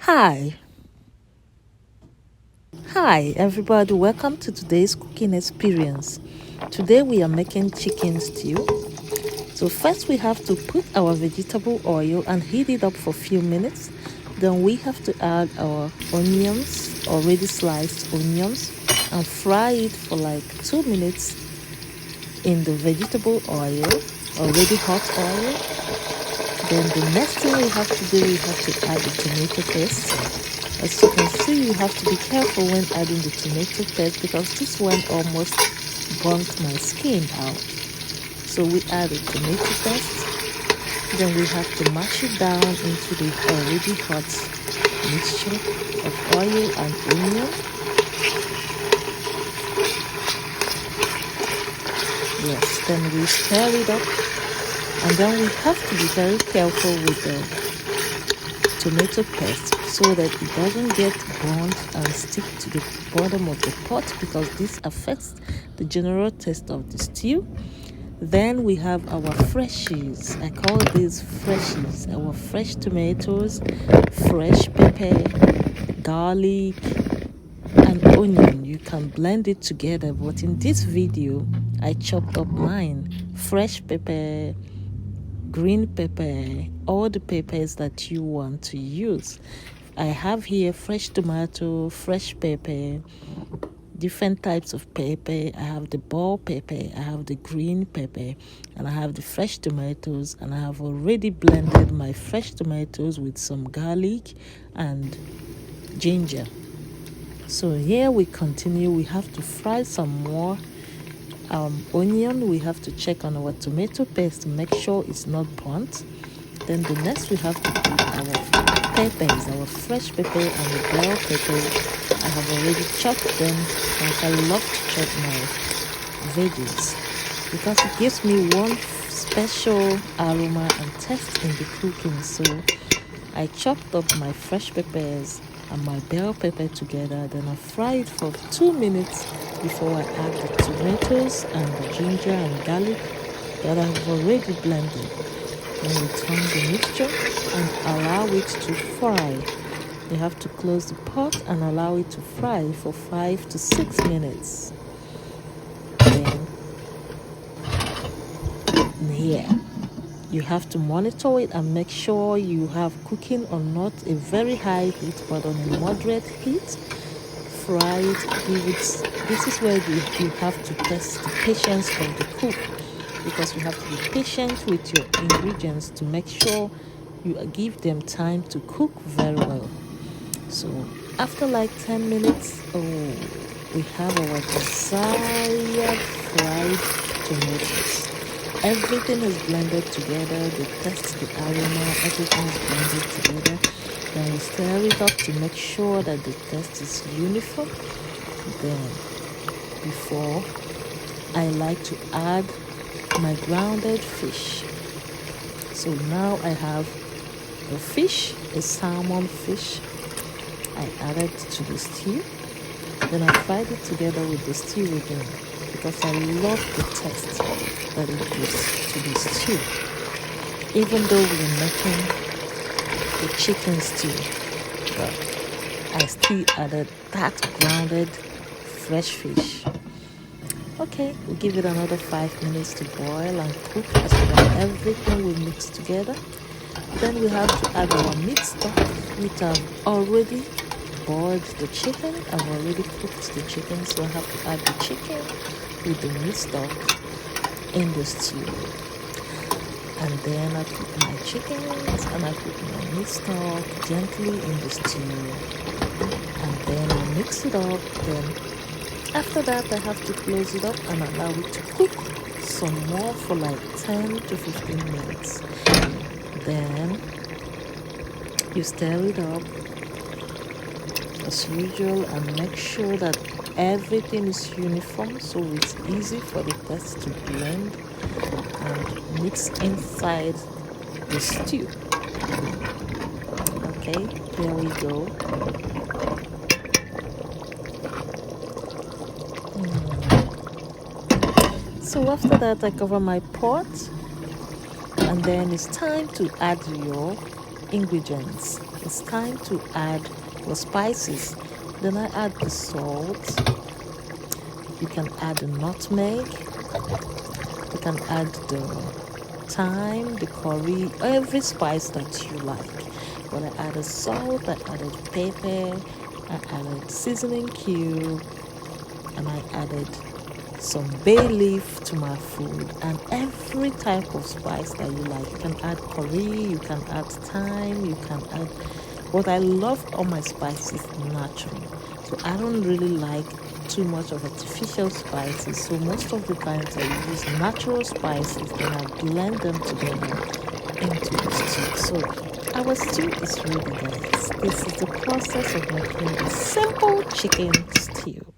Hi, hi everybody, welcome to today's cooking experience. Today we are making chicken stew. So first we have to put our vegetable oil and heat it up for a few minutes. Then we have to add our onions, already sliced onions, and fry it for like 2 minutes in the vegetable oil, already hot oil. Then the next thing we have to do, we have to add the tomato paste. As you can see, you have to be careful when adding the tomato paste because this one almost burnt my skin out. So we add the tomato paste. Then we have to mash it down into the already hot mixture of oil and onion. Yes, then we stir it up. And then we have to be very careful with the tomato paste so that it doesn't get burnt and stick to the bottom of the pot because this affects the general taste of the stew. Then we have our freshies. I call these freshies. Our fresh tomatoes, fresh pepper, garlic, and onion. You can blend it together, but in this video I chopped up mine. Fresh pepper, green pepper, all the peppers that you want to use. I have here fresh tomato, fresh pepper, different types of pepper. I have the bell pepper, I have the green pepper, and I have the fresh tomatoes. And I have already blended my fresh tomatoes with some garlic and ginger. So here we continue. We have to fry some more onion. We have to check on our tomato paste to make sure it's not burnt. Then the next we have to put our peppers, our fresh pepper and the bell pepper. I have already chopped them. Like I love to chop my veggies because it gives me one special aroma and taste in the cooking. So I chopped up my fresh peppers and my bell pepper together. Then I fry it for 2 minutes before I add the tomatoes and the ginger and garlic that I've already blended. Then we turn the mixture and allow it to fry. You have to close the pot and allow it to fry for 5 to 6 minutes. Then here you have to monitor it and make sure you have cooking on not a very high heat but on a moderate heat. Fry it, give it. This is where you have to test the patience of the cook, because you have to be patient with your ingredients to make sure you give them time to cook very well. So after like 10 minutes, we have our desired fried tomatoes. Everything is blended together, the taste, the aroma, everything is blended together. Then we stir it up to make sure that the taste is uniform. Then before, I like to add my grounded fish. So now I have a fish, a salmon fish. I added to the stew. Then I fried it together with the stew again because I love the taste that it gives to the stew. Even though we're making the chicken stew, but I still added that grounded fresh fish. Okay, we'll give it another 5 minutes to boil and cook so that everything will mix together. Then we have to add our meat stock, which I've already boiled the chicken. I've already cooked the chicken, so I have to add the chicken with the meat stock in the stew. And then I put my chickens and I put my meat stock gently in the stew. And then I mix it up. Then after that, I have to close it up and allow it to cook some more for like 10 to 15 minutes. Then you stir it up as usual and make sure that everything is uniform so it's easy for the taste to blend and mix inside the stew. Okay, there we go. So after that, I cover my pot, and then it's time to add your ingredients. It's time to add the spices. Then I add the salt. You can add the nutmeg. You can add the thyme, the curry, every spice that you like. But I added salt, I added pepper, I added seasoning cube, and I added some bay leaf to my food, and every type of spice that you like. You can add curry, you can add thyme, you can add, but I love all my spices natural, so I don't really like too much of artificial spices. So most of the times I use natural spices, then I blend them together into the stew. So our stew is ready, guys. This is the process of making a simple chicken stew.